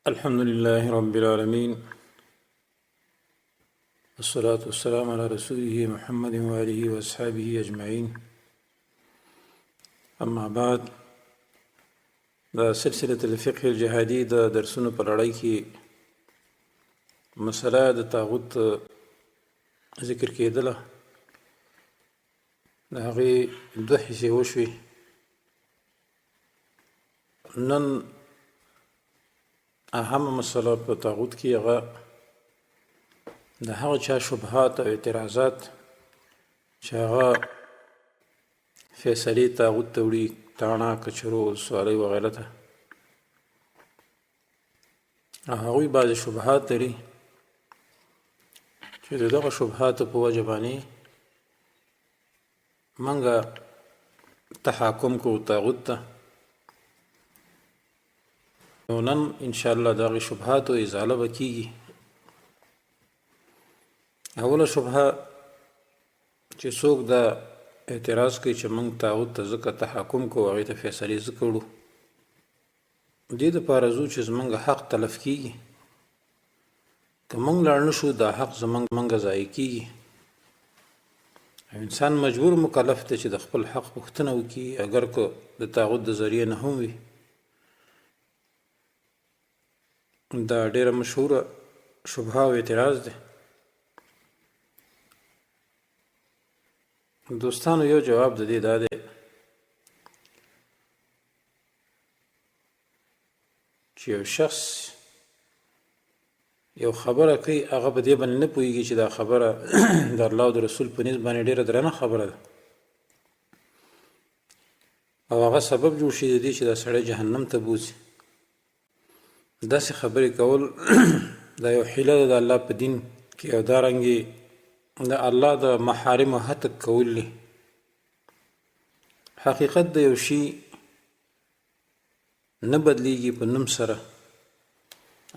الحمد لله رب العالمين والصلاة والسلام على رسوله محمد وآله وأصحابه أجمعين أما بعد دا سلسلة الفقه الجهادي دا درسونو پر اړای کې مسله د طاغوت ذکر کېدله د هغې دوه حصې وشوې نن اهم مسله په طاغوت کې هغه د هغه چا شبهات او اعتراضات چې هغه فیصلې طاغوت ته وړي تاڼه کچرو سوالۍ وغیره ته هغوی بعضې شبهات لري چې د دغه شبهاتو په وجه باندې موږ تحاکم کوو طاغوت ته نو نن انشاءالله دغه شبهاتو ازاله به کیږي اوله شبهه چې څوک دا اعتراض کوي چې موږ طاغوت ته ځکه تحاکم کوو هغې ته فیصلې ځکه وړو دې دپاره ځو چې زموږ حق تلف کیږي که موږ لاړ نه شو دا حق زموږ ضایع کیږي انسان مجبور مکلف دی چې د خپل حق پوښتنه وکړي اگر که د طاغوت د ذریعې نه هم وي دا ډیره مشهوره شبهه او اعتراض دی دوستانو یو جواب د دې دا دی چې یو شخص یو خبره کوي هغه په دې باندې نه پوهېږي چې دا خبره د الله او د رسول په نیز باندې ډیره درنه خبره ده او هغه سبب جوړ شي د دې چې دا سړی جهنم ته بوځي داسې خبرې کول دا یو حیله ده د الله په دین کې او دارنګې د الله د محارمو هتک کول دی حقیقت د یو شي نه بدلیږي په نوم سره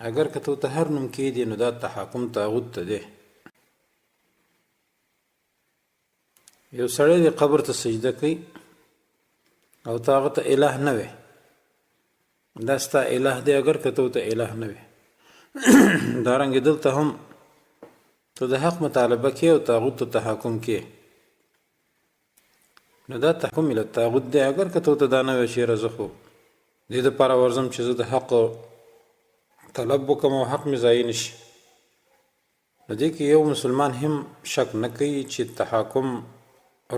اگر که ته هر نوم کېدی نو دا تحاکم طاغوت ته دی یو سړی د قبر ته سجده کوي او ته هغه ته اله نه وی دا ستا اله دی اگر که ته اله نه وي دارنګې دلته هم ته د حق مطالبه کې او طاغوت ته تحاکم کې نو دا تحکم الی طاغوت دی اگر که ته دا نه وي چې یاره زه خو دې دپاره ورځم چې زه د حق طلب وکړم او حق مې ضایع نه شي نو دې کې یو مسلمان هم شک نه کوي چې تحاکم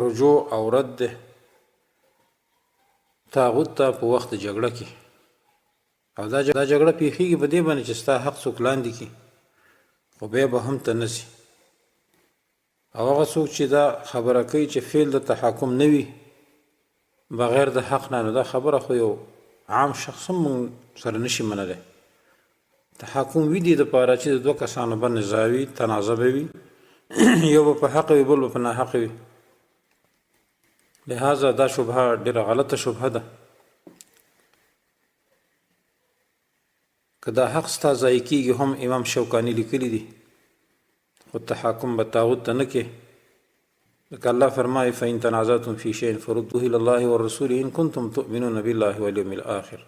رجوع او رد دی طاغوت ته په وخت جګړه کې او دا جګړه پیښیږي په دې باندې چې ستا حق څوک لاندې کړي خو بیا به هم ته نسي او هغه څوک چې دا خبره کوي چې فعل د تحاکم نه وي بغیر د حق نه نو دا خبره خو یو عام شخص هم سره نشي منلی تحاکم وي دې دپاره چې د دوه کسانو به نزاع وي تنازع به وي یو به په حق وي بل به په ناحق وي لهذا دا شبهه ډېره غلطه شبهه ده که دا حق ستا ضایع کېږي هم امام شوکاني لیکلی دي خو تحاکم به طاغوت ته نه کې لکه الله فرمایي فإن تنازعتم فی شیء فردوه الی الله والرسول ان کنتم تؤمنون بالله والیوم الآخر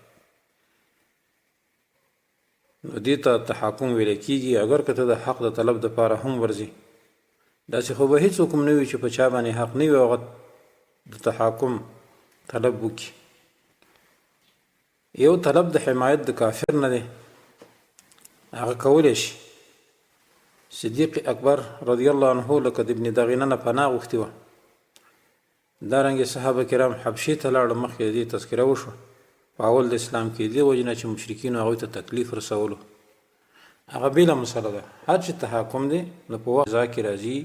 نو دې ته تحاکم ویلی کېږي اگر که ته د حق د طلب دپاره هم ورځي داسې خو به هېڅوک هم نه وي چې په چا باندې حق نه وي هغه د تحاکم طلب وکړي یو طلب د حمایت د کافر نه دی هغه کولی شي صدیق اکبر رضی الله عنه لکه د ابن دغینه نه پناه غوښتې وه دارنګې صحابه کرام حبشې ته لاړه مخکې د دې تذکره وشوه په اول د اسلام کې دې وجې نه چې مشرکینو هغوی ته تکلیف رسولو هغه بېله مسله ده هر چې تحاکم دی نو په وخت ځا کې راځي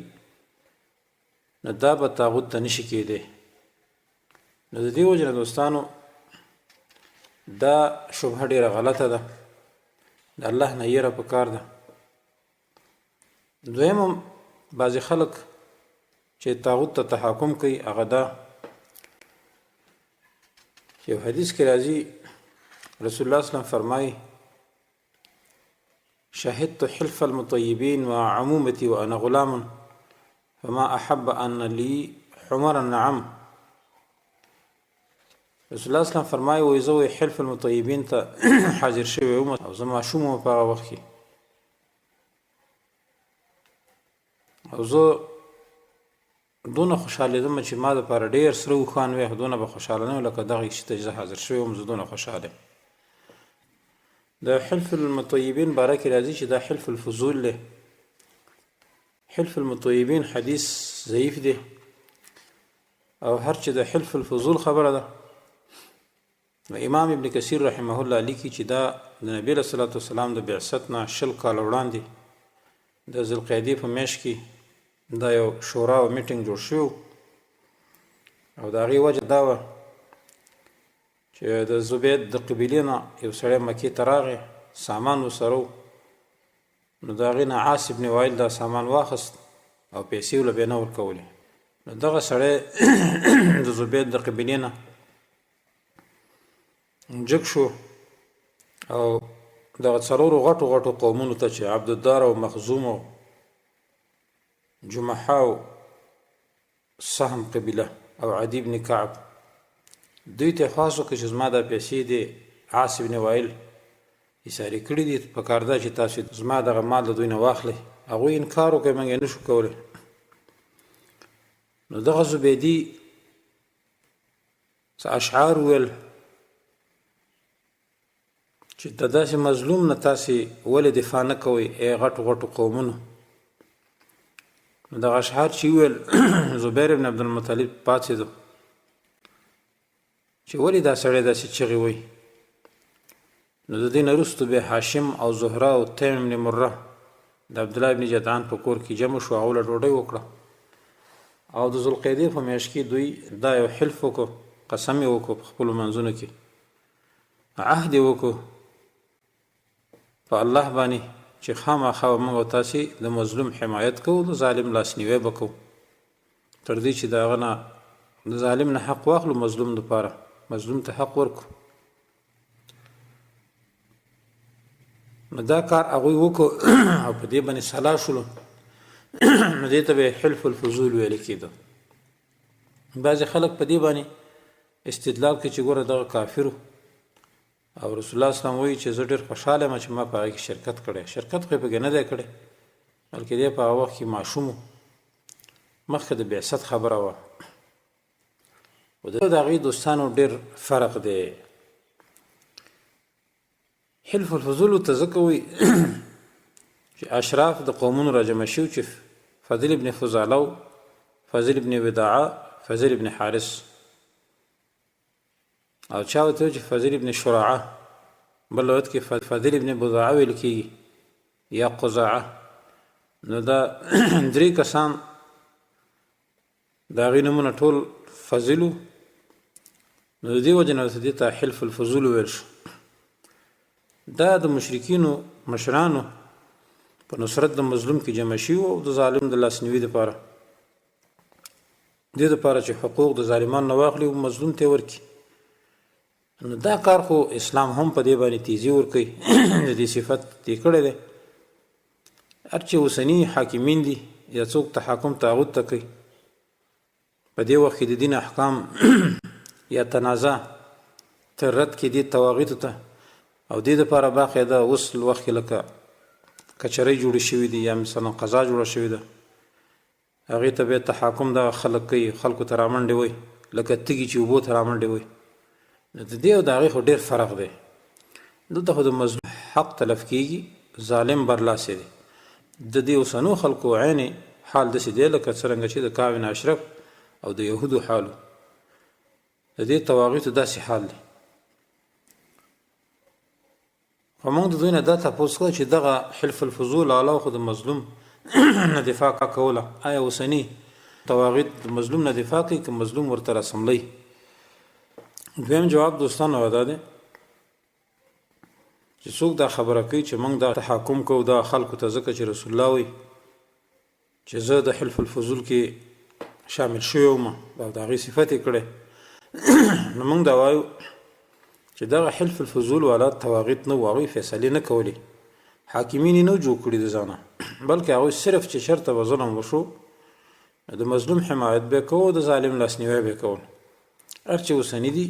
نو دا به طاغوت ته نشي کېدی نو د دې وجې نه دوستانو دا شبهه ډیره غلطه ده د الله نه یره پکار ده دویم بعضې خلک چې طاغوت ته تحاکم کوي هغه دا یو حدیث کې راځي رسول الله صلی الله فرمایي شهدت حلف المطیبین و عمومتي وانا غلام فما احب ان لي حمر النعم رسول الله اسلام فرمایي وایي زه حلف المطیبین ته حاضر شوی وم او زه ماشوم وم په هغه وخت کې او زه دونه خوشحالېدم چې ما دپاره ډېر سره اوښان وی دونه به خوشحاله نه وم لکه دغه شي ته چې زه حاضر شوی وم زه دونه خوشحاله یم د حلف المطیبین باره کې راځي چې دا حلف الفضول دی حلف المطیبین حدیث ضعیف دی او هر چې د حلف الفضول خبره ده امام ابن کثیر رحمه الله لیکي چې دا د نبی صلی الله علیه وسلم د بعثت نه 20 کال وړاندې د ذوالقعدې په میاشت کې دا یو شورا او میټینګ جوړ شو او د هغې وجه دا وه چې د زبید د قبیلې نه یو سړی مکې ته راغی سامان ورسره و نو د هغې نه عاص ابن وایل دا سامان واخیست او پیسې ورله بیا نه ورکولې نو دغه سړی د زبید د قبیلې نه جګ شو او دغه څلورو غټو غټو قومونو ته چې عبدالدار او مخزوم او جمحه او سهم قبیله او عدی بن کعب دوی ته خواست وکړه چې زما دا پیسې دي عاص بن وایل ایساري کړي دي په کار ده چې تاسو زما دغه مال د دوی نه واخلئ هغوی انکار وکړی موږ یې نشو کولی نو دغه زبیدي څه اشعار ویل چې د داسې مظلوم نه تاسې ولې دفاع نه کوئ ای غټو غټو قومونو نو دغه اشعار چې ویل زبیر بن عبدالمطلب پاڅېدو چې ولې دا سړی داسې چغې وایي نو د دې نه وروستو بیا هاشم او زهره او تیم بن مره د عبدالله بن جدعان په کور کې جمع شو هغو له ډوډۍ وکړه او د ذوالقعدې په میاشت کې دوی دا یو حلف وکړو قسم یې وکړو په خپلو منځونو کې عهد یې وکړو په الله باندې چې خامخا موږ او تاسې د مظلوم حمایت کوو د ظالم لاسنیوی به کوو تر دې چې د هغه نه د ظالم نه حق واخلو مظلوم دپاره مظلوم ته حق ورکو نو دا کار هغوی وکړو او په دې باندې سلا شولو نو دې ته به حلف الفضول ویل کېده بعضې خلک په دې باندې استدلال کوي چې ګوره دغه کافرو او رسول الله اسلام وایي چې زه ډېر خوشحاله یم چې ما په هغې کې شرکت کړی شرکت خو یې پکې نه دی کړی بلکې دی په هغه وخت کې ماشوم و مخکې د بعثت خبره وه و د هغې دوستانو ډېر فرق دی حلف الفضول ته ځکه وایي چې اشراف د قومونو راجمع شوي چې فضل ابن فضاله فضل ابن وداعه فضل ابن حارث او چا ورته چې فضل ابن شرعه بل روایت کې فضل ابن بضاعه ویل کېږي یا قزاعه نو دا درې کسان د هغې نومونه ټول فضل وو نو د دې وجې نه ورته دې ته حلف الفضول ویل شو دا د مشرکینو مشرانو په نصرت د مظلوم کې جمع شوي او د ظالم د لاسنیوي دپاره دې دپاره چې حقوق د ظالمانو نه واخلي او مظلوم ته یې ورکړي نو دا کار خو اسلام هم په دې باندې تیزی ورکوي د دې صفت یې کړی دی هر چې اوسني حاکمین دي یا څوک تحاکم طاغوت ته کوي په دې وخت کې د دین احکام یا تنازع تر رد کې دي طواغیتو ته او دې دپاره باقاعده اوس وخت کې لکه کچرۍ جوړې شوي دي یا مثلا قضا جوړه شوې ده هغې ته بیا تحاکم دغه خلک کوي خلکو ته رامنډې وایي لکه تږي چې اوبو ته رامنډې وایي نو د دې او د هغې خو ډېر فرق دی دلته خو د مظلوم حق تلف کېږي ظالم برلاسې دی د دې اوسنو خلکو عین حال داسې دی لکه څرنګه چې د کعب بن اشرف او د یهودو حالو د دې طواغیتو داسې حال دی خو موږ د دوی نه دا تپوس کوو چې دغه حلف الفضول علاوه خو د مظلوم نه دفاع کوله آیا اوسني طواغیت د مظلوم نه دفاع کوي که مظلوم ورته راسملی دویم جواب دوستانو دا دی چې څوک دا خبره کوي چې موږ دا تحاکم کوو دا خلکو ته ځکه چې رسول الله وایي چې زه د حلف الفضول کې شامل شوی وم او د هغې صفت یې کړی نو موږ دا وایو چې دغه حلف الفضول والا طواغیت نه و هغوی فیصلې نه کولې حاکمین یې نه جوړ کړي د ځانه بلکې هغوی صرف چې چېرته به ظلم وشو د مظلوم حمایت به یې کوو د ظالم لاسنیوی به یې کول هر چې اوسني دي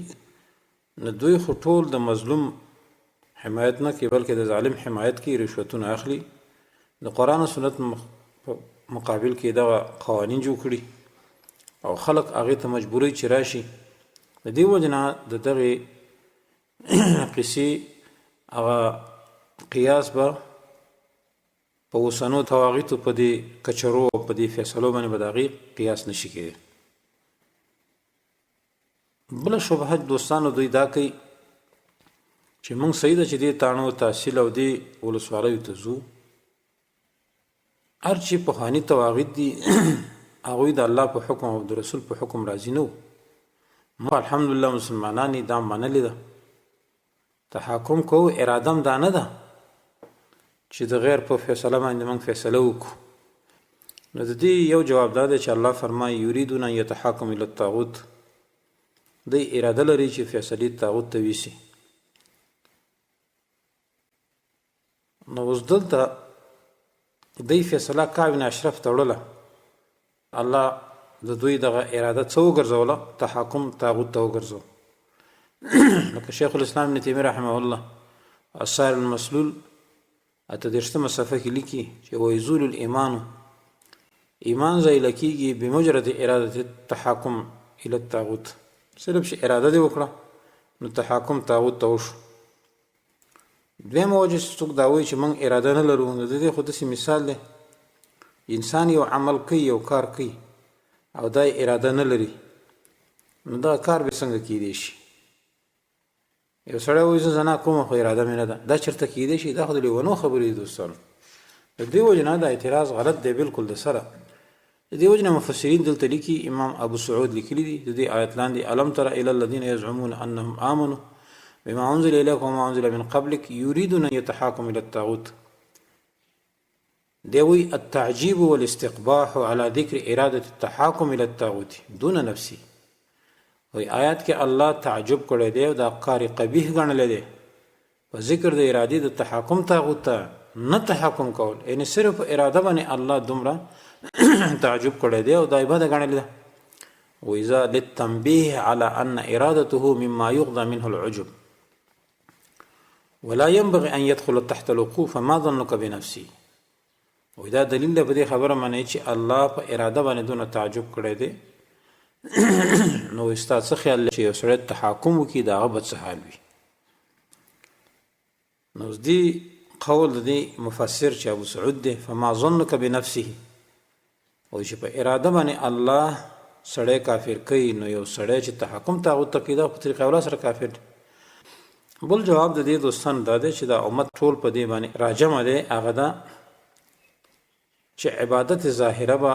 نو دوی خو ټول د مظلوم حمایت نه کوي بلکې د ظالم حمایت کوي، رشوتونه اخلي. د قرآن او سنت مقابل کې دغه قوانین جوړ کړي او خلق هغې ته مجبوری چې راشي. د دې وجې نه د دغې قصې هغه قیاس به په اوسنو تواغیتو په دې کچرو او په دې فیصلو باندې به د هغې قیاس نشي کېدی. بله شبهه دوستانو دوی دا کوي چې موږ صحیح ده چې دې تاڼو تحصیل او دې ولسوالیو ته ځو، هر چې پخواني تواغیت دي هغوی د الله په حکم او د رسول په حکم راضي نه وو. موږ الحمدلله مسلمانان دا منلې ده، تحاکم کوو، اراده هم دا نه ده چې د غیر په فیصله باندې موږ فیصله وکړو. نو د دې یو جواب دا دی چې الله فرمایي یریدون ان یتحاکموا الی الطاغوت، دی اراده لري چې فیصلې طاغوت ته ویسي. نو اوس دلته دی فیصله کعب بن اشرف ته وړله، الله د دوی دغه اراده څه وګرځوله؟ تحاکم طاغوت ته وګرځو. لکه شیخ الاسلام ابن تیمیه رحمه الله السائل المسلول 38 صفحه کې لیکي چې ویزول الایمان، ایمان زایل کیږي بمجرد اراده التحاکم الى الطاغوت، صرف چې اراده دې وکړه نو تحاکم طاغوت ته وشو. دویمه وجه څوک دا وایي چې موږ اراده نه لرو، نو د دې خو داسې مثال دی، انسان یو عمل کوي یو کار کوي او دا اراده نه لري، نو دا کار به څنګه کیدی شي؟ یو سړی وایي زه زنا کوم خو اراده مې نه ده، دا چېرته کیدی شي؟ دا خو د لیونو خبرې دي دوستانو. د دې وجې نه دا اعتراض غلط دی بالکل د سره. د دې وجې نه مفسرین دلته لیکي، امام ابو سعود لیکلي دي د دې آیت لاندې الم تر الی الذین یزعمون انهم آمنوا بما انزل الیک وما انزل من قبلک یریدون ان یتحاکموا الی الطاغوت. دی وی التعجیب والاستقباح على ذکر اراده التحاکم الی الطاغوت دون نفسی. وی آیات کې الله تعجب کړی دی او دا کار قبیح ګڼلی دی په ذکر د ارادې د تحاکم طاغوت ته نه تحاکم کول، یعنی صرف اراده باندې الله دومره تعجب کړی دی او دا عباده ګڼلی ده. وإذا للتنبيه على أن إرادته مما يغضى منه العجب ولا ينبغي أن يدخل تحت الوقوف فما ظنك بنفسي. وإذا دلیل ده په دې خبره باندې چې الله په اراده باندې دونه تعجب کړی دی نو ستا څه خیال چې یو سړی تحاکم وکړي د هغه به څه حال وي؟ نو دې قول د دې مفسر چې ابو سعود دی فما ظنك بنفسه، او چې په اراده باندې الله سړی کافر کوي نو یو سړی چې تحاکم طاغوت ته کوي دا په طریقه اوله سره کافر دی. بل جواب د دې دوستان دا دی چې دا امت ټول په دې باندې راجمع دی، هغه دا چې عبادت ظاهره به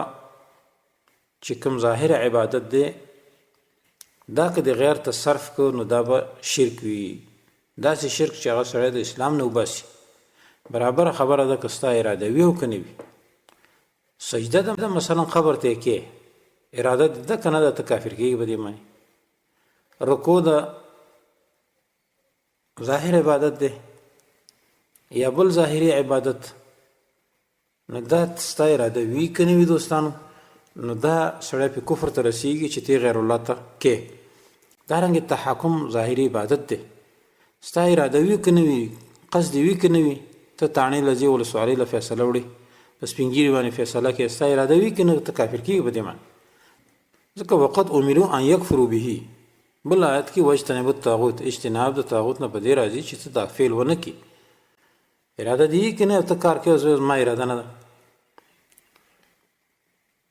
چې کوم ظاهر عبادت دی دا که د غیر ته صرف کو نو دا به شرک وي، داسې شرک چې هغه سړی د اسلام نه وباسي. برابر خبره ده که ستا اراده وي او که نه وي. سجده ده مثلا قبر ته کې اراده ده که نه ده ته کافر کېږي په دې باندې. رکوع ده ظاهر عبادت ده یا بل ظاهري عبادت، نو دا ستا اراده وي که نه وي دوستانو نو دا سړی په کفر ته رسیږي چې تی غیر الله ته کې. دارنګې تحاکم ظاهري عبادت دی، ستا اراده وي که نه وي، قصد وي که نه وي، ته تاڼې له ځې ولسوالۍ له فیصله وړې په سپین ږیري باندې فیصله کې، ستا اراده وي که نه ته کافر کېږي په دې باندې. ځکه وقد امروا ان یکفروا به، بل آیت کې واجتنبوا الطاغوت، اجتناب د طاغوت نه په دې راځي چې ته دا فعل ونه کړي. اراده دې که نه ته کار کوې زما اراده نه ده.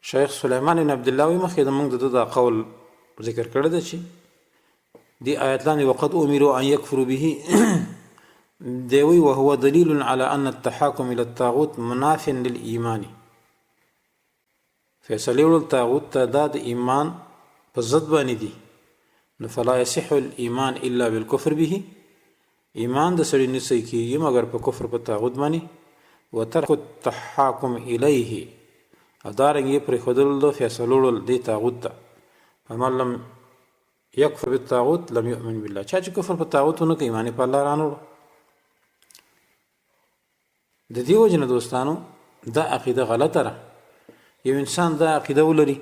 شیخ سلیمان بن عبدالله وی مخکې د موږ د دا قول ذکر کړی ده چې دی آیت لاندې وقد امروا ان یکفروا به دی وی وهو دلیل على ان التحاکم الى الطاغوت مناف للایمان. فیصلې وړل طاغوت ته دا د ایمان په ضد باندې دي، نو فلا یصح الایمان الا بالکفر به، ایمان د سړي نه صحیح کېږي مګر په کفر په طاغوت باندې. وترک التحاکم الیه، او دارنګ یې پرېښودل د فیصلو وړل دې طاغوت ته. فمن لم یکفر بالطاغوت لم یؤمن بالله، چا چې کفر په طاغوت ونه کوي ایمان یې په الله رانه وړو. د دې وجې نه دوستانو دا عقیده غلطه ده. یو انسان دا عقیده ولري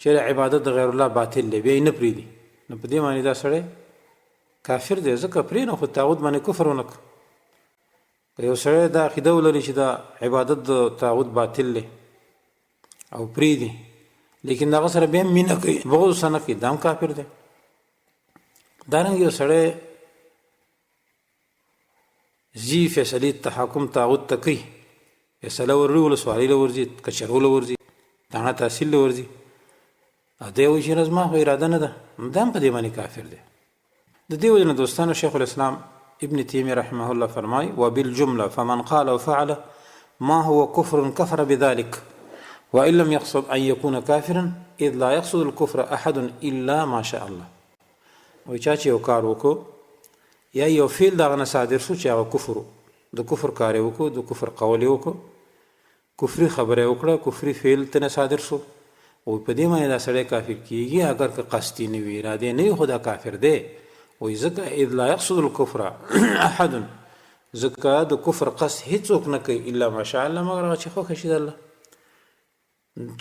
چې عبادت د غیر الله باطل دی بیا یې نه پرېږدي، نو په دې معنی دا سړی کافر دی ځکه پرې نه خو طاغوت باندې کفر ونه کړ یو سړی دا عقیده ولري چې دا عبادت د طاغوت باطل دی او پرېږدي لیکن د هغه سره بیا مینه کوي بغض ورسره نه کوي دا هم کافر دی دارنګه یو سړی ځي فیصلې تحاکم طاغوت ته کوي فیصله ورلي ولسوالۍ له ورځي کچرو له ورځي دانه تحصیل له ورځي دی وایي چې زما خو اراده نه ده دا هم په دې باندې کافر دی د دې وجه نه دوستانو شیخ الاسلام ابن تیمیه رحمه الله فرمای وبالجمله فمن قال وفعل ما هو كفر كفر بذلك وان لم يقصد ان يكون كافرا اذ لا يقصد الكفر احد الا ما شاء الله وایي چې یو کار وکړو یا یو فعل دغه نه صادر شو چې هغه کفر د کفر کار یې وکړو د کفر قول یې وکړو کفري خبره یې وکړه کفري فعل ترنه صادر شو او په دې باندې دا سړی کافر کیږي اگر که قصدي نه وي اراده نه وي خو دا کافر دی وایي ځکه اذ لا يقصد الكفر احد ځکه د کفر قصد هیڅوک نه کوي الا ماشاء الله مگر هغه چې خوښه شي د الله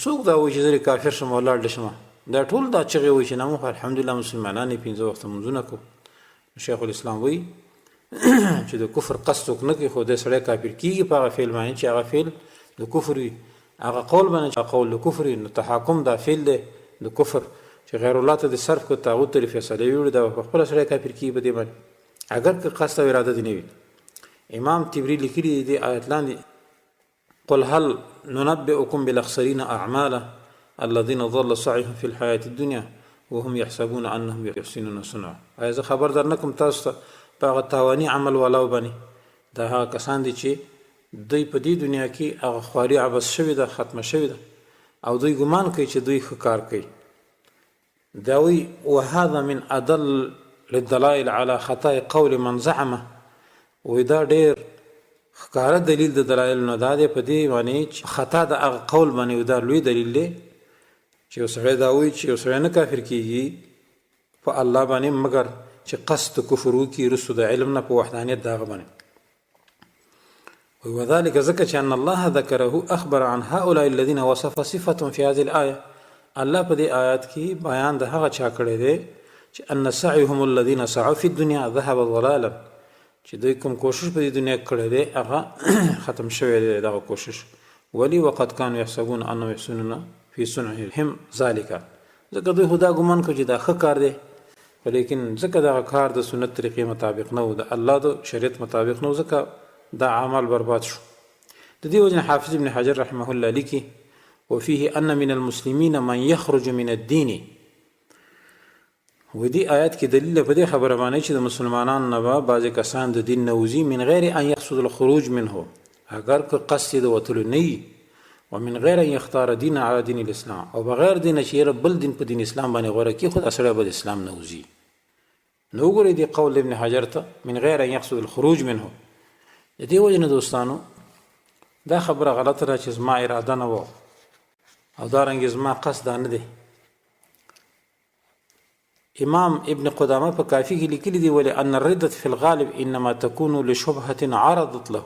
څوک دا وایي چې زه کافر شم ولاړ شم دا ټول دا چغې وایي چې نه موږ الحمدلله مسلمانان یې 15 وخته لمونځونه کوو شیخ الاسلام وایي چې د کفر قصد څوک نه کوي خو د سړی کافر کیږي په هغه فعل باندې چې هغه فعل د کفر وي هغه قول باندې چې قول د کفر نو تحاکم دا فعل دی د کفر چې غیر الله ته د صرف کو طاغوت ته فیصله ویوړي دا په خپل سره کافر کیږي په دې باندې اگر که قصد او اراده دې نه وي امام تبری لیکلي دي آیت لاندې قل هل ننبئكم بالاخسرين اعمالا الذين ضل سعيهم في الحياه الدنيا وهم يحسبون انهم يحسنون صنعا ایا زه خبر در نکم تاسو ته په هغه تاواني عمل والاو باندې دا هغه کسان دي چې دوی په دې دنیا کې هغه خواري عبث شوې ده ختمه شوې ده او دوی ګمان کوي چې دوی ښه کار کوي دا وی وهذا من ادل للدلائل على خطا قول من زعمه ودا ډېر ښکاره دلیل د دلایل نه دا دی په دې باندې خطا د هغه قول باندې دا لوی دلیل دی چې یو سړی دا وایي چې یو سړی نه کافر کیږي په الله باندې مگر چې قصد کفر وکړي رسو د علم نه په وحدانیت د هغه باندې وذلك ذكر أن الله ذكره أخبر عن هؤلاء الذين وصف صفة في هذه الآية الله په دې آیات کې بیان د هغه چا کړی دی چې ان سعيهم الذين سعوا في الدنيا ذهب ضلالا چې دوی کوم کوشش په دې دنیا کړی دی هغه ختم شوی دی دغه کوشش ولی وقد كانوا يحسبون انهم يحسنون في صنعهم ذلك ځکه دوی خدا ګمان کوي چې دا ښه کار دی ولیکن ځکه دا کار د سنت طریقې مطابق نه و د الله د شریعت مطابق نه ځکه دا عمل برباد شو د دې وجه حافظ ابن حجر رحمه الله لیکي وفيه ان من المسلمين من يخرج من الدين ودي آیات کې دلیل په دې خبره باندې چې د مسلمانانو نه بعض کسان د دین نوزي من غیر ان يقصد الخروج منه اگر که قصد د وتلو نه ومن غیر ان يختار دين على دين الاسلام او بغیر دین چې بل دین په دین اسلام باندې غوړه کې خود اصله به اسلام نوزي نو ګورې دی قول ابن حجر ته من غیر ان يقصد الخروج منه د دې وجه نه دوستانو دا خبره غلطه ده چې زما اراده نه و او دارنګ زما قصد نه دی امام ابن قدامه په کافی کې لیکلي دی ولې ان الردة في الغالب انما تكون لشبهه عرضت له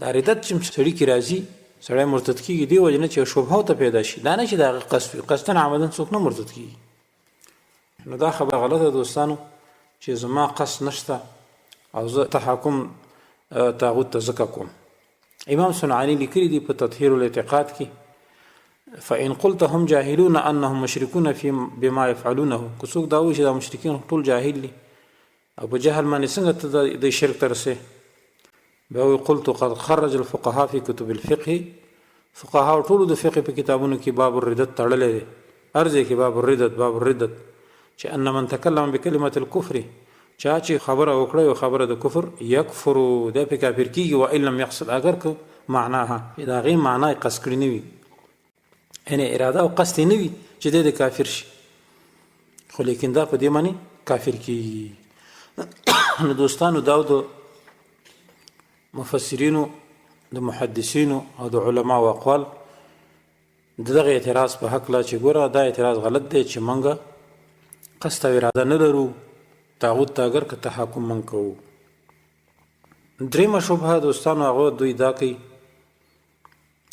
دا ردت چې سړی کی راځي سړی مرتد کیږي دی وجه نه چې شبهه ته پیدا شي دا نه چې دا قصدن عمدن څوک نه مرتد کیږي نو دا خبره غلطه دوستانو چې زما قصد نشته او زه تحاکم طاغوت ته ځکه کوم امام صنعاني لیکلي دی په تطهير الاعتقاد کې فإن قلت هم جاهلون أنهم مشركون في بما يفعلونه كسوك داوي چې دا مشرکین ټول جاهل دي او په جهل باندې څنګه د شرک ترسه به قلت قد خرج الفقهاء في كتب الفقه فقهاء ټول د فقه په کتابونو کې باب الردت تړلې دي ارزه کې باب الردت چې ان من تکلم بكلمه الكفر چا چې خبره وکړه او خبره د کفر یکفر د په کافر کیږي او ان لم يقصد اگر که معناها دا غي معنی قصد کړی نه وي ان اراده او قصد نه وي چې د کافر شي خو لیکن دا په دې معنی کافر کیږي نو دوستانو داود مفسرینو د محدثینو او د علما او اقوال دغه اعتراض په حق لا چې ګوره دا اعتراض غلط دی چې منګه قصد او اراده نه لرو طاغوت ته اگر که تحاکم من کوو درېمه شبهه دوستانو هغه دوی دا کوي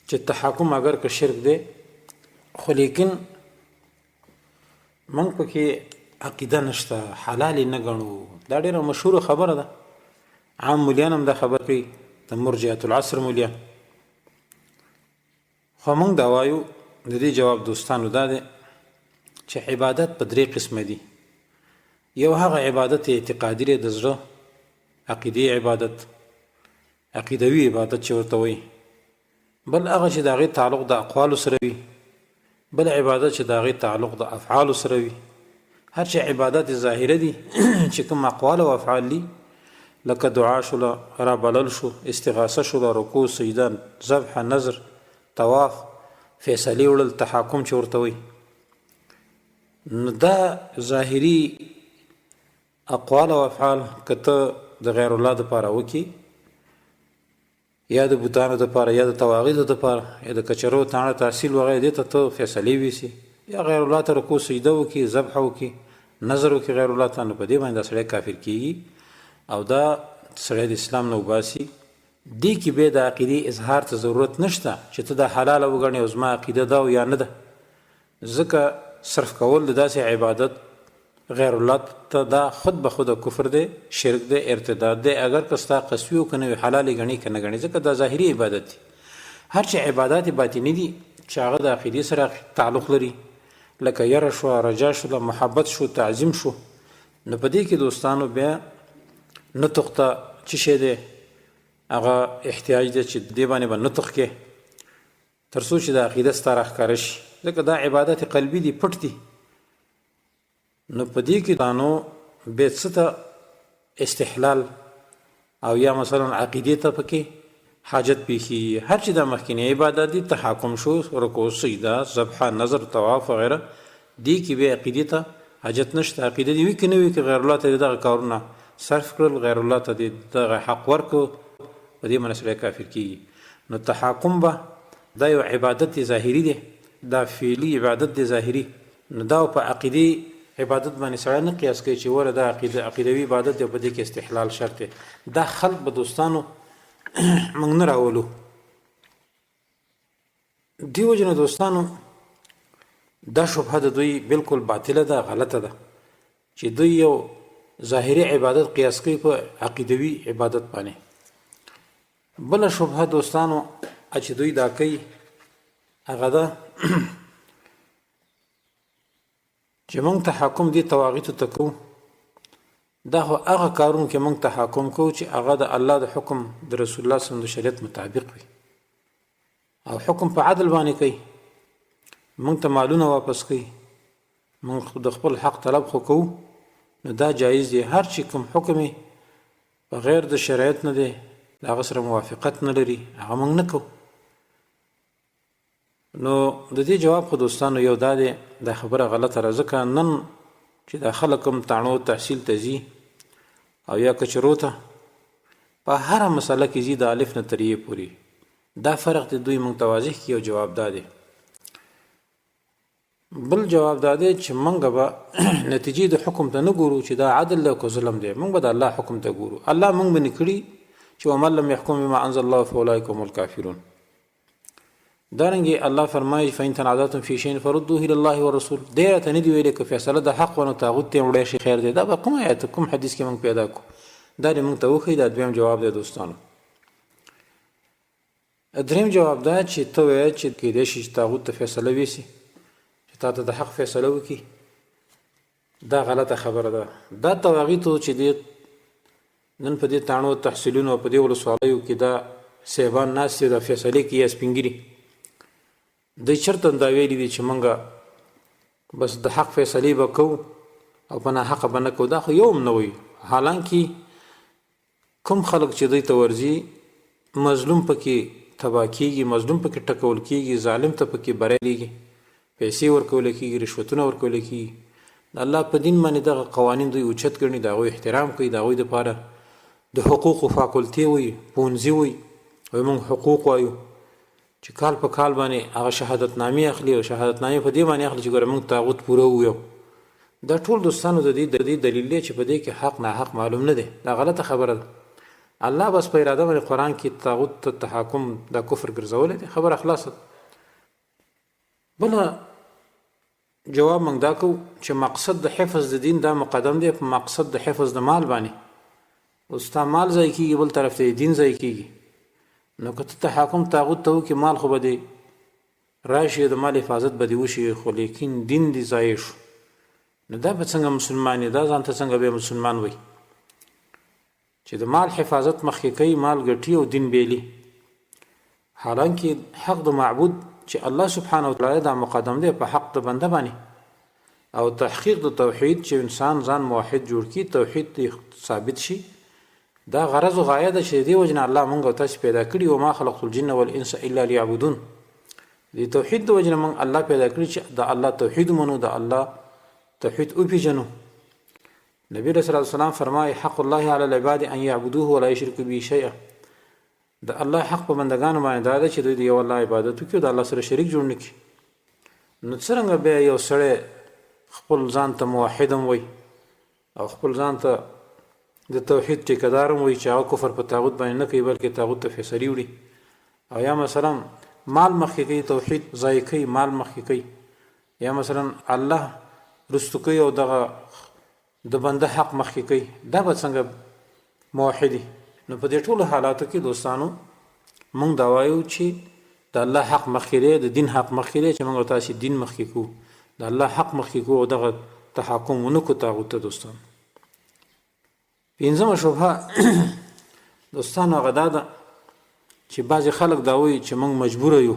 چې تحاکم اگر که شرک دی خو لیکن من پکې عقیده نشته، حلال نه ګڼو. دا ډیره مشهوره خبره ده، عام مولیان هم دا خبر کوي، د مرجعة العصر مولیان. خو موږ دا وایو د دې جواب دوستانو دا دی چې عبادت په درې قسمه دي. یو هغه عبادت اعتقادي دی، د زړه عقیدي عبادت، عقیدوي عبادت چې ورته وایي. بل هغه چې د هغې تعلق د اقوالو سره وي، بل عبادت چې د هغې تعلق د افعالو سره وي. هر چې عبادت ظاهره دي چې کوم اقوال او افعال دي، لکه دعا شوله، رابلل شو، استغاثه شوله، رکوع، سجده، ذبح، نظر، طواف، فیصلې وړل، تحاکم چې ورته وایي. نو دا ظاهري اقوال او افعال که ته د غیر الله دپاره وکړي، یا د بوتانو دپاره، یا د تواغیتو دپاره، یا د کچرو تاڼه تحصیل وغیره، دې ته ته فیصلې ویسي، یا غیر الله ته رکوع سجده وکړي، ذبح وکړي، نظر وکړي غیر الله ته، نو په دې باندې دا سړی کافر کېږي او دا سړی د اسلام نه وباسي. دې کې بیا د عقیدې اظهار ته ضرورت نشته چې ته دا حلاله وګڼې او زما عقیده دا او یا نه ده. ځکه صرف کول د داسې عبادت غیر الله ته دا خود به خود کفر دی، شرک دی، ارتداد دی. اگر که ستا قصوي او که نه وي حلالې ګڼې که نه ګڼې، ځکه دا ظاهري عبادت دی. هر چې عبادات باطني دي چې هغه د عقیدې سره تعلق لري، لکه یره شوه، رجا شوله، محبت شو، تعظیم شو، نو په دې کې دوستانو بیا نطق ته څه شی دی، هغه احتیاج دی چې دې باندې به نطق کې تر څو چې د عقیده ستا راښکاره شي، ځکه دا عبادت قلبي دي، پټ دي. نو په دې کې دانو بیا څه ته استحلال او یا مثلا عقیدې ته پکې حاجت پیښي. هر چې دا مخکینی عبادت دي، تحاکم شو، رکوع، سجده، ذبح، نظر، طواف وغیره، دې کې بیا عقیدې ته حاجت نشته. عقیده دې وي که نه وي، که غیر الله ته دغه کارونه صرف کړل، غیر الله ته دغه حق ورکړو، په دې باندې سړی کافر کېږي. نو تحاکم به دا یو عبادت ظاهري دی، دا فعلي عبادت دی ظاهري. نو دا په عقیدې عبادت باندې سړی نه قیاس کوي چې وره دا عقیدوي عبادت دی، په دې کې استحلال شرط دی. دا خلق به دوستانو موږ نه راولو. دې وجې نه دوستانو دا شبهه د دوی بالکل باطله ده، غلطه ده چې دوی یو ظاهري عبادت قیاس کوي په عقیدوي عبادت باندې. بله شبهه دوستانو چې دوی دا کوي هغه ده چې موږ تحاکم دې تواغیتو ته کوو. دا خو هغه کارونو کې موږ تحاکم کوو چې هغه د الله د حکم، د رسول الله صلی الله علیه وسلم د شریعت مطابق وي او حکم په عدل باندې کوي. موږ ته مالونه واپس کوي، موږ د خپل حق طلب خو کوو، نو دا جایز دی. هر چې کوم حکم په غیر د شریعت نه دی، د هغه سره موافقت نه لري، هغه موږ نه کوو. نو د دې جواب خو دوستانو یو دا دی، دا خبره غلطه ده. ځکه نن چې دا خلک هم تاڼو تحصیل ته ځي او یا کچرو ته، په هره مسله کې ځي د الف نه تر یې پورې. دا فرق دی، دوی موږ ته واضح کړي. یو جواب دا دی. بل جواب دا دی چې موږ به نتیجې د حکم ته نه ګورو چې دا عدل دی که ظلم دی، موږ به د الله حکم ته ګورو. الله موږ باندې کړي چې ومن لم يحكم بما انزل الله فاولئک هم الکافرون. دارنګه الله فرمایي فإن تنازعتم في شيء فردوه إلى الله والرسول. ډېره ته نه دی ویلې که فیصله د حق ونه طاغوت ته وړی شي خیر دی. دا به کوم آیت کوم حدیث کې موږ پیدا کو؟ دا دې موږ ته وښیي. دا دویم جواب دی دوستانو. دریم جواب دا چې ته وایې چې کېدای شي چې طاغوت ته فیصله ویسي، چې تا ته د حق فیصله وکړي. دا غلطه خبره ده. دا تواغیتو چې دی نن په دې تاڼو تحصیلونو او په دې ولسوالیو کې دا صاحبان ناست دي، دا فیصلې کوي یا سپین ږیري، دوی چېرته دا ویلي دي چې موږ بس د حق فیصلې به کوو او په ناحقه به نه کوو. دا خو یو هم نه وایي. حالانکه کوم خلک چې دوی ته ورځي، مظلوم پکې تباه کېږي، مظلوم پکې ټکول کېږي، ظالم ته پکې بریږي، پیسې ورکول کېږي، رشوتونه ورکول کېږي. د الله په دین باندې دغه قوانین دوی اوچت ګڼي، د هغوی احترام کوي، د هغوی دپاره د حقوقو فاکولټې وایي، پونځي وایي، وایي موږ حقوق وایو چې کال په کال باندې هغه شهادتنامې اخلي او شهادتنامې په دې باندې اخلي چې ګوره موږ طاغوت پوره ویو. دا ټول دوستانو د دې دلیل دی چې په دې کې حق ناحق معلوم نه دی. دا غلطه خبره ده. الله بس په اراده باندې قرآن کې طاغوت ته تحاکم دا کفر ګرځولی دی. خبره خلاصه. بله جواب موږ دا کو چې مقصد د حفظ د دین دا مقدم دی په مقصد د حفظ د مال باندې. اوس تا مال ځای کېږي، بل طرف ته دین ځای کېږي، نو که ته تحاکم طاغوت ته وکړې مال خو به دې راشي، د مال حفاظت به دې وشي، خو لیکن دین دې ضایع شو، نو دا به څنګه مسلمان یې؟ دا ځان ته څنګه به مسلمان وي چې د مال حفاظت مخکې کوي، مال ګټي او دین بیلي؟ حالانکه حق د معبود چې الله سبحانه وتعالی دا مقدم دی په حق د بنده باندې، او تحقیق د توحید چې انسان ځان موحد جوړ کړي، توحید ثابت شي، دا غرض او غایه ده چې دې وجنه الله مونږ او تاسو پیدا کړي. او ما خلقت الجن والانس الا ليعبدون. دې توحید د وجنه مونږ الله پیدا کړی چې د الله توحید منو، د الله توحید او پیژنو. نبی رسول الله صلی الله فرمایي حق الله علی العباد ان يعبدوه ولا يشركوا به شيئا. د الله حق په بندگانو باندې دا ده چې دوی د یو الله عبادت وکړي، د الله سره شریک جوړ نه کړي. نو څنګه به یو سړی خپل ځان ته موحدم وي او خپل ځان ته د توحید ټیکدارم وي چې هغه کفر په طاغوت باندې نه کوي بلکې طاغوت ته فیصلې وړي، او یا مثلا مال مخکې کوي، توحید ضایع کوي، مال مخکې کوي، یا مثلا الله رستو کوي او دغه د بنده حق مخکې کوي، دا به څنګه موحدي؟ نو په دې ټولو حالاتو کې دوستانو مونږ دا وایو چې د الله حق مخکې دی، د دین حق مخکې دی، چې مونږ تاسې دین مخکې کوو، د الله حق مخکې کوو او دغه تحاکم ونه کړو طاغوت ته. دوستانو پنځمه شبهه دوستانو هغه دا ده چې بعضې خلک دا وایي چې مونږ مجبوره یو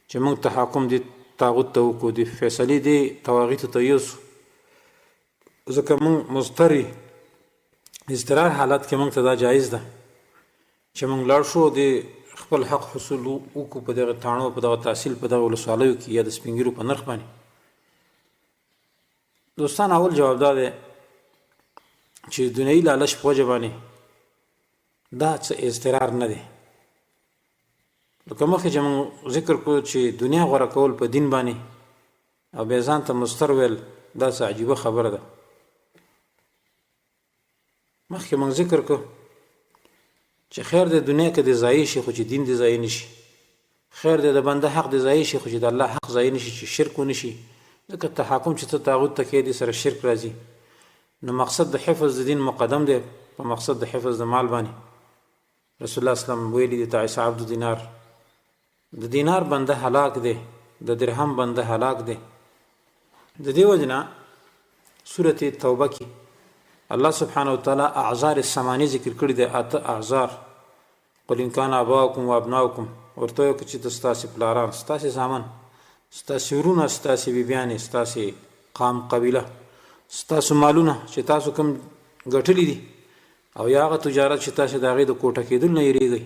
چې مونږ تحاکم دې طاغوت ته وکړو، د فیصلې دې طواغیتو ته یوسو، ځکه مونږ مضطر اضطرار حالت کې مونږ ته دا جایز ده چې مونږ لاړ شو د خپل حق حصول وکړو په دغه تاڼو، په دغه تحصیل، په دغه ولسوالیو کې یا د سپین ږیرو په نرخ باندې. دوستان اول جواب دا دی چې دنیوي لالچ په وجه باندې دا څه اضطرار نه دی. لکه مخکې چې مونږ ذکر کړو چې دنیا غوره کول په دین باندې او بیا ځان ته مضطر ویل، دا څه عجیبه خبره ده. مخکې مونږ ذکر کړو چې خیر د دنیا کې د ضایع شي خو چې دین د ضایع نشي، خیر د بنده حق د ضایع شي خو چې د الله حق ضایع نشي، چې شرک ونشي، ځکه تحاکم چې ته طاغوت ته کوې دې سره شرک راځي. نو مقصد د حفظ د دین مقدم دی په مقصد د حفظ د مال باندې. رسول الله صلی الله علیه وسلم ویلي دي تعیس عبد دینار، د دینار بنده هلاک دی، د درهم بنده هلاک دی. د دې وجنه سورة توبه کې الله سبحانه وتعالی اعذار الثمانیه ذکر کړی دی، اته اعذار. قل ان کان اباؤکم و ابناؤکم، ورته وایي چې ستاسې پلاران، ستاسې زامن، ستاسې ورونه، ستاسې بیبیانې، ستاسې قام قبیله، ستاسو مالونه چې تاسو کوم ګټلي دي، او یا هغه تجارت چې تاسو د هغې د کوټه کېدلو نه یېرېږئ،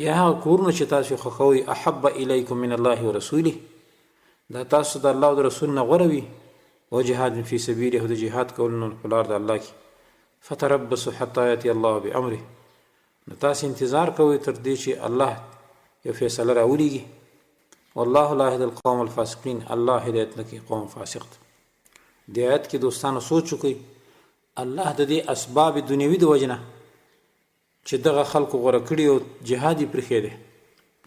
یا هغه کورونه چې تاسو خوښوئ، احب الیکم من الله ورسوله، دا تاسو د الله او د رسول نه غوره وي، و جهاد فی سبیله، د جهاد کولو په لار د الله کې. فتربصوا حتی یأتی الله بامره، نو تاسو انتظار کوئ تر دې چې الله یو فیصله راولیږي. والله لا یهدی القوم الفاسقین، الله هدایت نه کوي قوم فاسق ته. دې آیت کې دوستانو سوچ وکړئ، الله د دې اسباب دنیوي د وجنه چې دغه خلکو غوره کړي او جهاد یې پرېښی دی،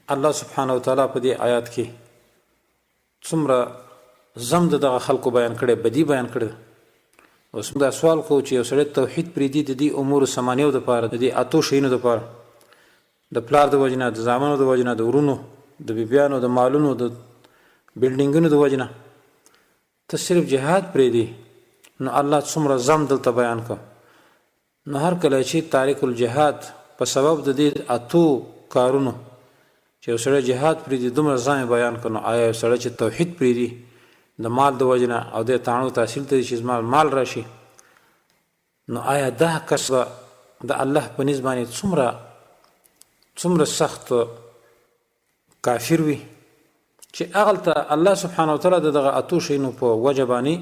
الله سبحانه وتعالی په دې آیات کې څومره زم دغه خلکو بیان کړی، بدی بیان کړی. اوس دا سوال کوو چې یو سړی توحید پرېږدي د دې امور ثمانیو دپاره، د دې اتو شیانو دپاره، د پلار د وجنه، د زامنو د وجنه، د ورونو، د بیبیانو، د مالونو، د بلډینګونو د وجنه، ته صرف جهاد پرېږدي، نو الله څومره زم دلته بیان کړ. نو هر کله چې تارک الجهاد په سبب د دې اتو کارونو چې یو سړی جهاد پرېږدي دومره زم بیان کړ، نو آیا یو سړی چې توحید پرېږدي د مال د وجنه او د تاڼو تحصیل ته چې زما مال راشي، نو آیا دا کس به د الله په نسبت باندې څومره سخت کافر وي چې هغلته الله سبحانه وتعالی د دغه اتو شیانو په وجه باندې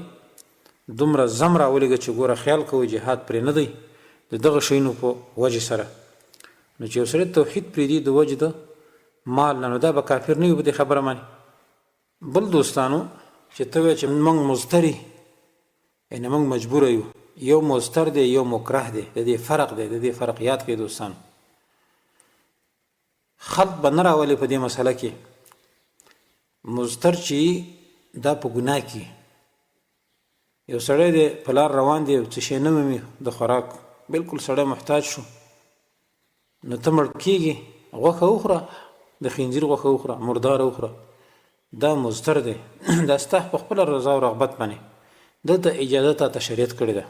دومره زم راولېږه چې ګوره خیال کوئ جهاد پرې نه دی د دغه شیانو په وجې سره. نو چې یو سړی توحید پرېږدي د وجې د مال نه، نو دا به کافر نه وي په دې خبره باندې. بل دوستانو چې ته وایې چې موږ مضطر یعنې موږ مجبوره یو، یو مضطر دی یو مکره دی، د دې فرق دی، د دې فرق یاد کړئ دوستانو. خلط به نه راولي په دې مسله کې. مضطر چې دا په ګناه کې یو سړی دی په لار روان دی څه شی نه مومي د خوراک بالکل سړی محتاج شو نو ته مړ کېږي غوښه وخوره د خنزیر غوښه وخوره مرداره وخوره دا مضطر دی دا ستا په خپله رضا او رغبت باندې دلته اجازه تا ته شریعت کړې ده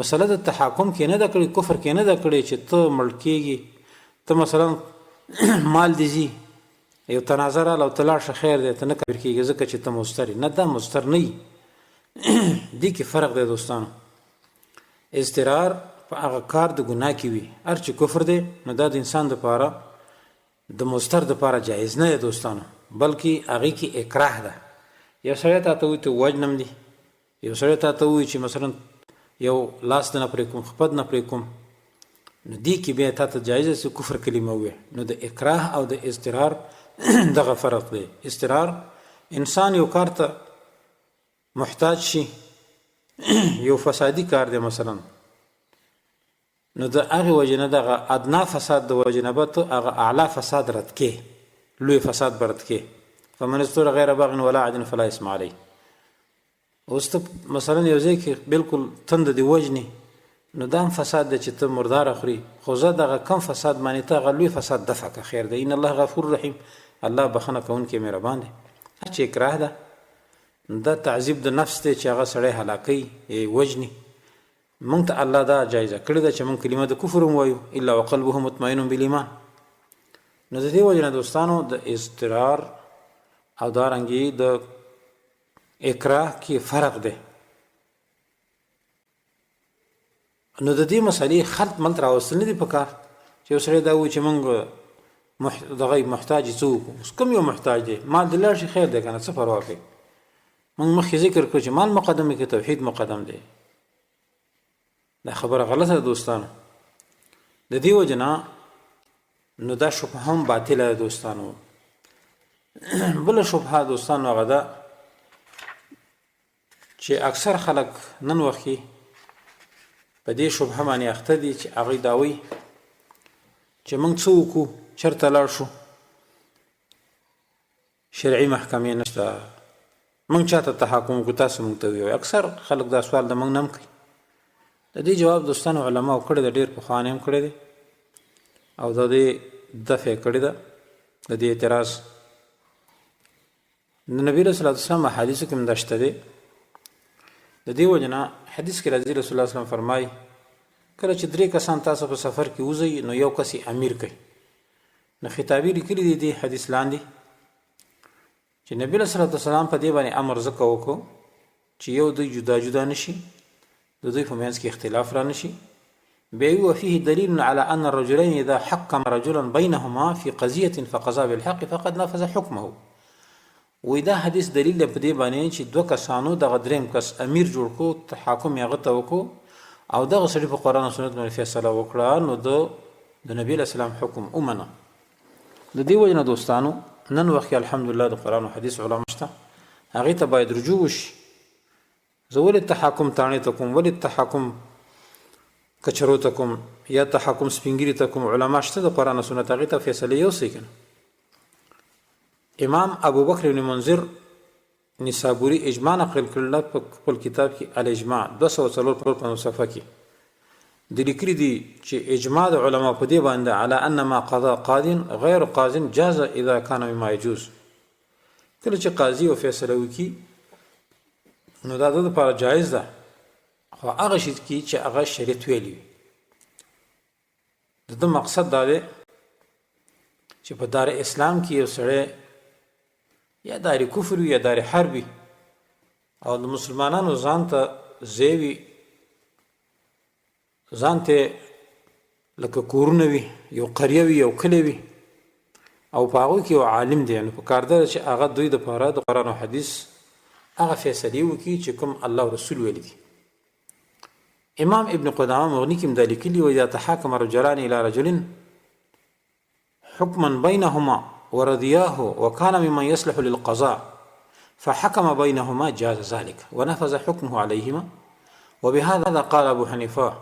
مسله د تحاکم کې نه ده کړې کفر کې نه ده کړې چې ته مړ کېږي ته مثلا مال دې ځي یو تنازع راغله او ته لاړ شه خیر دی ته نه کافر کېږي ځکه چې ته مضطر نه دا مضطر نه یي دې کې فرق دی دوستانو اضطرار په هغه کار د ګناه کې وي هر چې کفر دی نو دا د انسان دپاره د مضطر دپاره جایز نه دی دوستانو بلکې هغې کې اکراه ده یو سړی تا ته وایي ته ووجنم دي یو سړی تا ته وایي چې مثلا یو لاس د نه پرې کوم خپد نه پرې کوم نو دې کې بیا تا ته جایز ده چې کفر کلمه ووایې نو د اکراه او د اضطرار دغه فرق دی اضطرار انسان یو کار ته محتاج شي یو فسادي کار دی مثلا نو د هغې وجې نه دغه ادنا فساد د وجې نه به ته هغه اعلی فساد رد کې لوی فساد به رد کې فمن اضطر غیر باغ ولا عاد فلا اسم علیه اوس ته مثلا یو ځای کې بالکل تنده دې وجني نو دا هم فساد دی چې ته مرداره خوري خو زه دغه کم فساد باندې ته هغه لوی فساد دفع که خیر دی ان الله غفور رحیم الله بخښنه کوونکی مهربان دی چې اکراه ده دا تعذیب د نفس دی چې هغه سړی هلاکوي وجني مونږ ته الله دا جایزه کړې ده چې مونږ کلمه د کفر هم وایو الا وقلبه مطمئن بالایمان نو د دې وجې نه دوستانو د اضطرار او دارنګې د اکراه کې فرق دی نو د دې مسلې خلط ملت راوستل نه دي پکار چې یو سړی دا وایي چې مونږ دغه محتاج څوک کوم یو محتاج دی مال د لاړ شي خیر دی که نه څه پروا کوي مونږ مخکې ذکر کړو چې مال مقدم کې توحید مقدم دی دا خبره غلطه ده دوستانو د دې وجه نه نو دا شبهه هم باطله ده دوستانو بله شبهه دوستانو هغه ده چې اکثر خلک نن وخت کې په دې شبهه باندې اخته دي چې هغوی دا وایي چې موږ څه وکړو چېرته لاړ شو شرعي محکمې نشته موږ چاته تحاکم وکړو تاسو موږ ته ووایئ اکثر خلک دا سوال د موږ نه هم کوي د دې جواب دوستانو علماو کړی ده ډېر پخوانۍ هم کړی دی او د دې دفع کړې ده د دې اعتراض د نبي رسول الله اسلام حدیثو کې هم دا شته دی د دې وجه نه حدیث کې راځي رسول الله اسلام فرمایي کله چې 3 کسان تاسو په سفر کې وځئ نو یو کس امیر کوي نو خطابي لیکلي دي دې حدیث لاندې چې نبي رسول الله اسلام په دې باندې امر ځکه وکړو چې یو دوی جدا جدا نشي د دوی په منځ کې اختلاف را نشي بيو وفيه دليل على أن الرجلين إذا حكم رجلا بينهما في قضية فقضى بالحق فقد نفذ حكمه وإذا حديث دليل په دې باندې چې دوه کسانو دغه دریم کس امیر جوړ کو تحاکم یې هغه ته وکړو او دغه سړي په قرآن او سنت باندې فیصله وکړه نو د نبي اسلام حکم ومنه د دې وجه نه دوستانو نن وخت الحمدلله د قرآن او حدیث علما شته هغې ته باید رجوع وشي زه ولې تحاکم تاڼې ته کوم ولې تحاکم کچرو ته کوم یا تحاکم سپینګیري ته کوم علما شته د قرآن او سنت هغې ته فیصلې یوسئ که نه امام ابو بکر بن منذر نسابوري اجماع نقل کړله په خپل کتاب کې الاجماع 204 صفحه کې د لیکلي دي چې اجماع د علما په دې باندې على ان ما قضى قاض غیر قاض جاز اذا كان مما يجوز کله چې قاضي او فیصله وکړي نو دا د لپاره جایز ده خو هغه شي چې هغه شریعت ویلي د مقصد دا دی چې په دار اسلام کې یو سړی یا دار کفر یا دار حربي او د مسلمانانو ځان ته زیوي ځان ته لکه کورونه وي یو قریه وي یو کلی وي او په هغوی کې یو عالم دی نو په کار ده چې هغه دوی دپاره د قرآن او حدیث هغه فیصلې وکړي چې کوم الله رسول ویلي دي امام ابن قدامه مغني کې هم دا لیکلي و اذا تحاکم رجلان الى رجل حكما بينهما ورضياه وكان ممن يصلح للقضاء فحكم بينهما جاز ذلك ونفذ حكمه عليهما وبهذا قال ابو حنيفه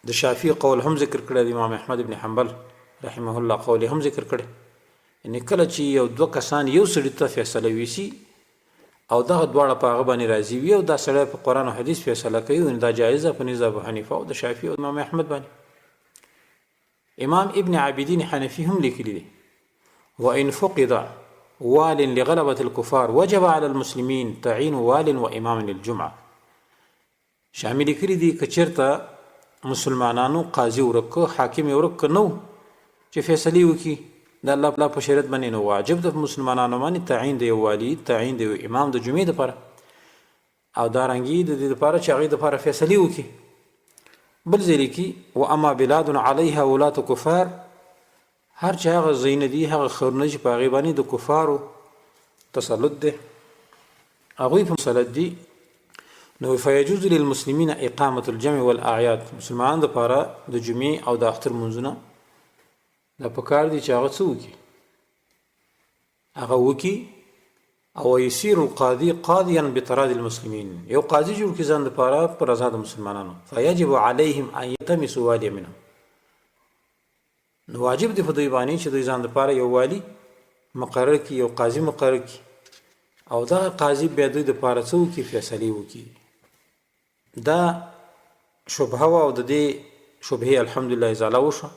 د شافعي قول هم ذکر کړی د امام احمد بن حنبل رحمه الله قول هم ذکر کړی یعنې کله چې یو دوه کسان یو سړي ته فیصله ویسي او دغه دواړه په هغه باندې راضي وي او دا سړی په قرآن او حدیث فیصله کوي نو دا جایزه په نزد ابو حنیفه او د شافعي او امام احمد باندې. امام ابن عابدین حنفي هم لیکلی دی وان فقد وال لغلبة الكفار وجب على المسلمين تعين وال وامام للجمعه. شامل کړي دي که چېرته مسلمانانو قاضي ورک حاکم ورک نو چې فیصله وکړي د الله په شریعت باندې نو واجب د مسلمانانو باندې تعین دی والی تعین دی امام د جمعې لپاره او دارنګي د دې لپاره چې هغه د لپاره فیصله وکړي. بل ځای کې و اما بلاد علیها ولات کفار هر چې هغه زین دي هغه خورنه چې په هغه باندې د کفارو تسلط دی هغه په مسلط دي نو فیجوز للمسلمین اقامه الجمع والاعياد. مسلمانانو لپاره د جمعې او د اختر منځونه دا پکار دي چې هغه څه وکړي هغه وکړي او يصير القاضي قاضيا بتراضي المسلمين. یو قاضي جوړ کړي ځان لپاره پر رضا د مسلمانانو فيجب عليهم ان يلتمسوا واليا منهم. نو واجب دی په دوی باندې چې دوی ځان لپاره یو والی مقرر کړي یو قاضي مقرر کړي او دا قاضي بیا دوی لپاره څه وکړي فیصله وکړي. دا شبهه او د دې شبهه الحمدلله ازاله وشو.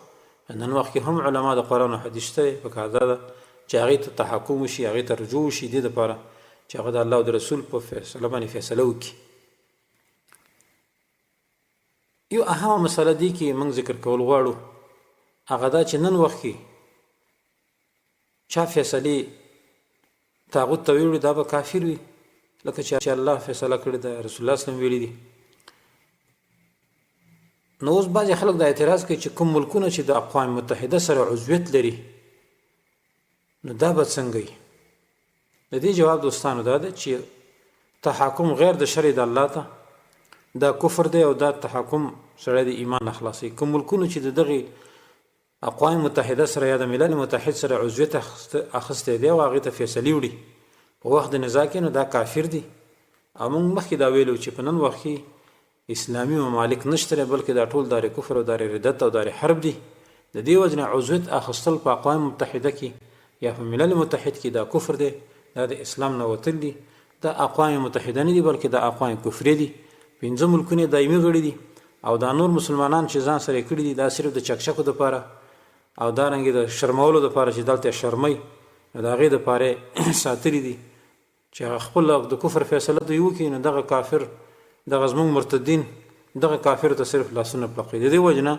نن وخت کې هم علما د قرآن او حدیث ته په کار ده چې هغه ته تحکم شي هغه ته رجوع شي د لپاره چې هغه د الله او د رسول په فیصله باندې فیصله وکړي. یو اهم مسله دی کې موږ ذکر کول غواړو هغه دا چې نن وخت کې چا فیصله طاغوت ته ویلي دا به کافر وي لکه چې الله فیصله کړې ده رسول الله صلی الله علیه وسلم ویلي دي. نو اوس بعضې خلک دا اعتراض کوي چې کوم ملکونه چې د اقوام متحده سره عضویت لري نو دا به څنګه وي. د دې جواب دوستانو دا ده چې تحاکم غیر د شرع د الله ته دا کفر دی او دا تحاکم سره د ایمان نه خلاصي. کوم ملکونه چې دغه اقوام متحده سره یا د ملل متحد سره عضویت اخیستی دی او هغې ته فیصلې وړي په وخت د نزاع کې نو دا کافر دي. او موږ مخکې دا ویلو چې په نن وخت کې اسلامي ممالک نشته بلکې دا ټول دار کفر او دار ردت او دار حرب دي. د دې وجنه عضویت اخیستل په اقوام متحده کې یا په ملل متحد کې دا کفر دی دا د اسلام نه وتل دي. دا اقوام متحده نه دي بلکې دا اقوام کفري دي. 15 ملکونه دایمي غړي دي او دا نور مسلمانان چې ځان سره کړي دي دا صرف د چکچکو لپاره او دا رنګ د شرمولو لپاره چې دلته شرمي دا غي د لپاره ساتري دي چې خپل د کفر فیصله دی وکړي نو دغه کافر دغه زموږ مرتدین دغه کافر ته صرف لاسونه پلقي. د دې وجنه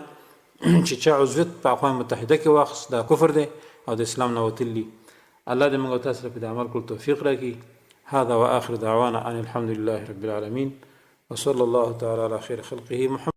چې چا عضویت په اقوام متحده کې واخص دا کفر دی او د اسلام نه وتل دي. الله دې موږ تاسو په عمل کول توفیق راکړي. هذا واخر دعوانا ان الحمد لله رب العالمين وصلى الله تعالى على خير خلقه محمد.